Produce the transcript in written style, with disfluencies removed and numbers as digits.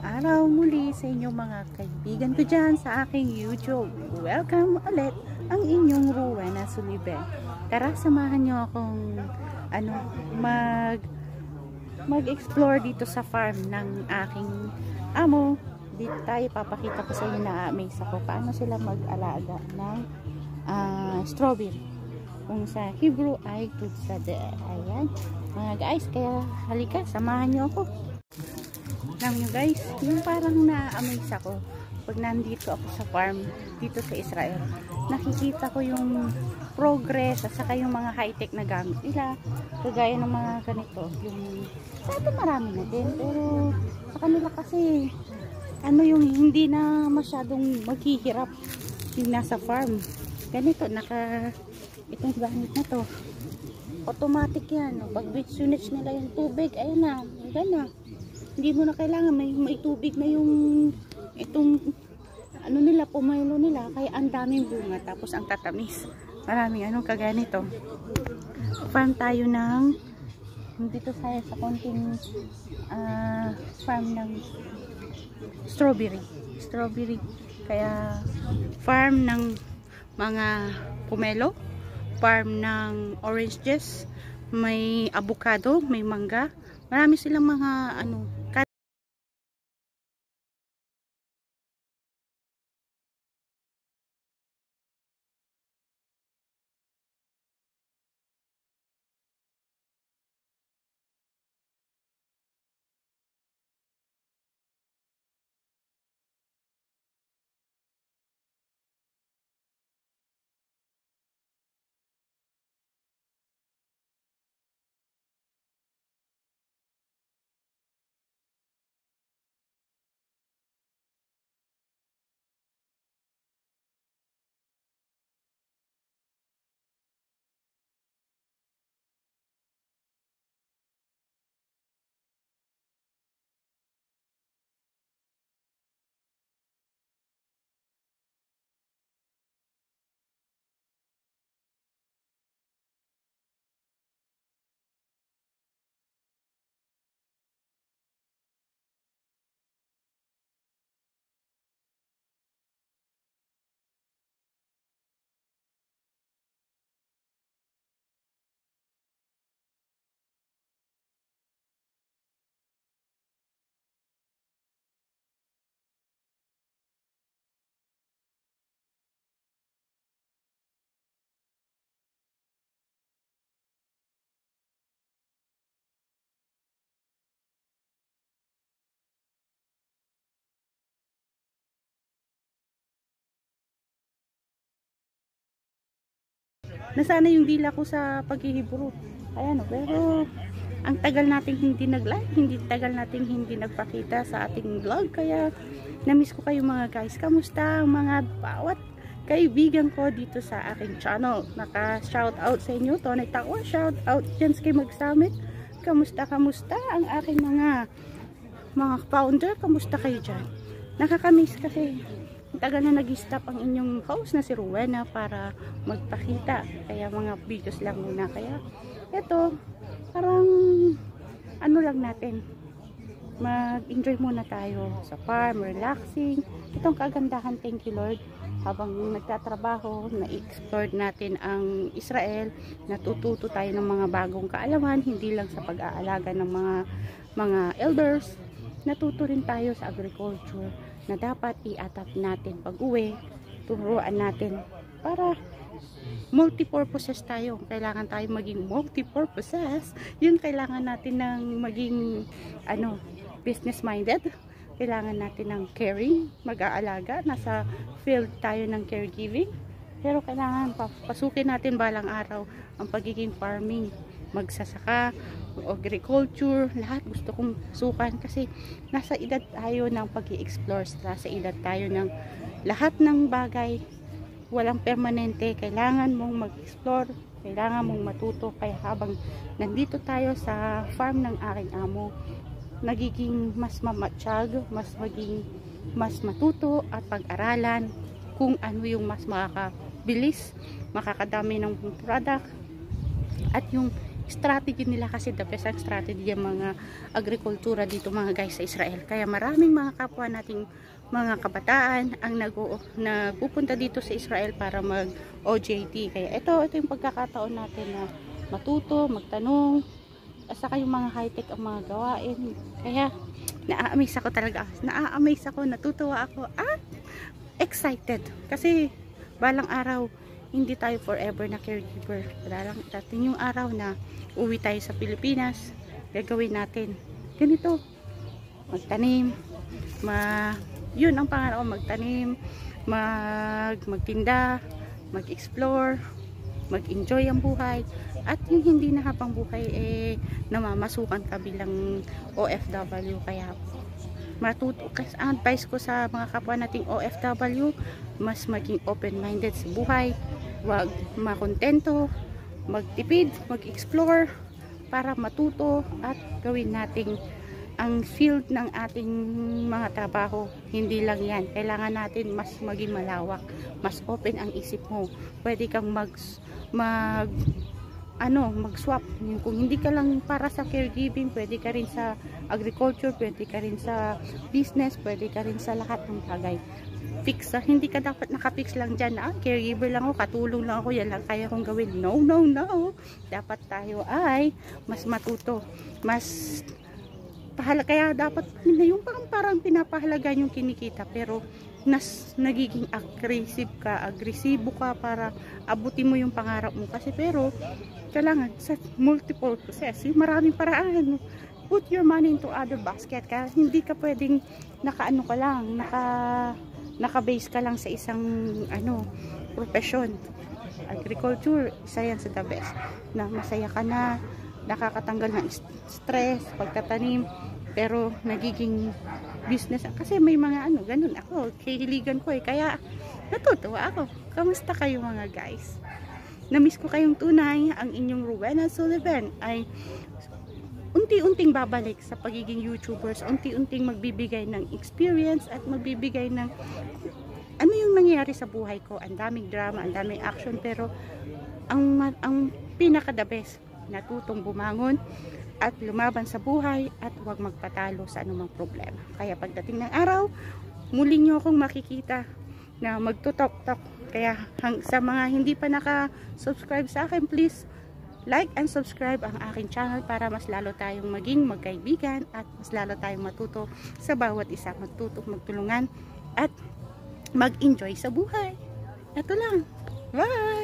araw muli sa inyong mga kaibigan ko dyan sa aking YouTube. Welcome ulit ang inyong Rowena Suliben. Tara, samahan nyo akong mag-explore dito sa farm ng aking amo. Dito tayo, papakita ko sa inyo na amaze ako paano sila mag-alaga ng strawberry. Kung sa Hebrew ay tudsade. Ayan, mga guys, kaya halika, samahan nyo ako. Alam nyo guys, yung parang na-amaze ako pag nandito ako sa farm dito sa Israel. Nakikita ko yung progress at saka yung mga high-tech na gamit nila, kagaya ng mga ganito. Yung sa atin marami na din, pero sa kanila kasi yung hindi na masyadong maghihirap yung nasa farm. Ganito, itong gamit na to automatic yan. Pag bitsunits nila yung tubig, ayun na, ganyan. Hindi mo na kailangan may tubig na yung itong nila, pumaylo nila, kaya ang daming bunga, tapos ang tatamis. Maraming kagaya nito. Farm tayo ng dito sa konting farm ng strawberry. Kaya farm ng mga pomelo, farm ng oranges, may avocado, may mangga. Marami silang mga nasana yung dila ko sa paghihibro. Ayan, pero ang tagal nating hindi nag-live, tagal nating hindi nagpakita sa ating vlog, kaya na-miss ko kayo mga guys. Kamusta ang mga bawat kaibigan ko dito sa aking channel? Naka-shout out sa inyo, Tonay Takwa, shout out dyan sa Magsamit. Kamusta ang aking mga founder? Kamusta kayo dyan? Nakakamiss kasi tagal na nag-stop ang inyong host na si Rowena para magpakita, kaya mga videos lang muna. Kaya eto, parang lang natin, mag-enjoy muna tayo sa farm, relaxing. Itong kagandahan, thank you Lord, habang nagtatrabaho, na-explore natin ang Israel, natututo tayo ng mga bagong kaalaman, hindi lang sa pag-aalaga ng mga elders, natuto rin tayo sa agriculture na dapat i-adapt natin pag-uwi, turuan natin para multi-purposes tayo. Kailangan tayo maging multi-purposes. Yun, kailangan natin ng maging business-minded. Kailangan natin ng caring, mag-aalaga. Nasa field tayo ng caregiving. Pero kailangan pasukin natin balang araw ang pagiging farming, magsasaka, agriculture, lahat gusto kong sukan kasi nasa edad tayo ng pag-i-explore, nasa edad tayo ng lahat ng bagay walang permanente. Kailangan mong mag-explore, kailangan mong matuto. Kaya habang nandito tayo sa farm ng aking amo, nagiging mas mamatsyag, mas matuto at pag-aralan kung ano yung mas makakabilis, makakadami ng product, at yung strategy nila, kasi the best ang strategy yung mga agrikultura dito mga guys sa Israel. Kaya maraming mga kapwa nating mga kabataan ang nagpupunta dito sa Israel para mag OJT. Kaya ito yung pagkakataon natin na matuto, magtanong, at saka yung mga high-tech ang mga gawain. Kaya na-amaze ako talaga. Na-amaze ako, natutuwa ako at excited. Kasi balang araw hindi tayo forever na caregiver. Dating yung araw na uwi tayo sa Pilipinas, gagawin natin ganito, magtanim, yun ang pangarap ko, magtanim, magtinda, mag-explore, mag-enjoy ang buhay. At yung hindi na habang buhay namamasukan ka bilang OFW. Kaya kasi ang advice ko sa mga kapwa nating OFW, mas maging open-minded sa buhay, wag makontento, magtipid, mag-explore para matuto at gawin nating ang field ng ating mga trabaho. Hindi lang yan, kailangan natin mas maging malawak, mas open ang isip mo. Pwede kang mag-swap. Kung hindi ka lang para sa caregiving, pwede ka rin sa agriculture, pwede ka rin sa business, pwede ka rin sa lahat ng bagay. Hindi ka dapat nakapix lang dyan na caregiver lang ako, katulong lang ako, yan lang kaya kong gawin. No. Dapat tayo ay mas matuto, mas kaya dapat yung parang pinapahalagan yung kinikita, pero nagiging agresibo ka para abutin mo yung pangarap mo. Kasi pero kailangan sa multiple process, yung maraming paraan. Put your money into other basket. Kaya hindi ka pwedeng naka-base ka lang sa isang profession. Agriculture, isa yan sa the best, na masaya ka na, nakakatanggal ng stress pagtatanim, pero nagiging business kasi may mga ganun. Ako kahiligan ko kaya natutuwa ako. Kamusta kayo mga guys? Na-miss ko kayong tunay. Ang inyong Rowena Sullivan ay unti-unting babalik sa pagiging YouTubers, unti-unting magbibigay ng experience at magbibigay ng ano yung nangyayari sa buhay ko. Ang daming drama, ang daming action, pero ang pinaka the best, natutong bumangon at lumaban sa buhay at huwag magpatalo sa anumang problema. Kaya pagdating ng araw, muli nyo akong makikita na magtutok-tok. Kaya sa mga hindi pa naka-subscribe sa akin, please like and subscribe ang aking channel para mas lalo tayong maging magkaibigan at mas lalo tayong matuto sa bawat isa, magtulungan at mag-enjoy sa buhay. Ito lang. Bye!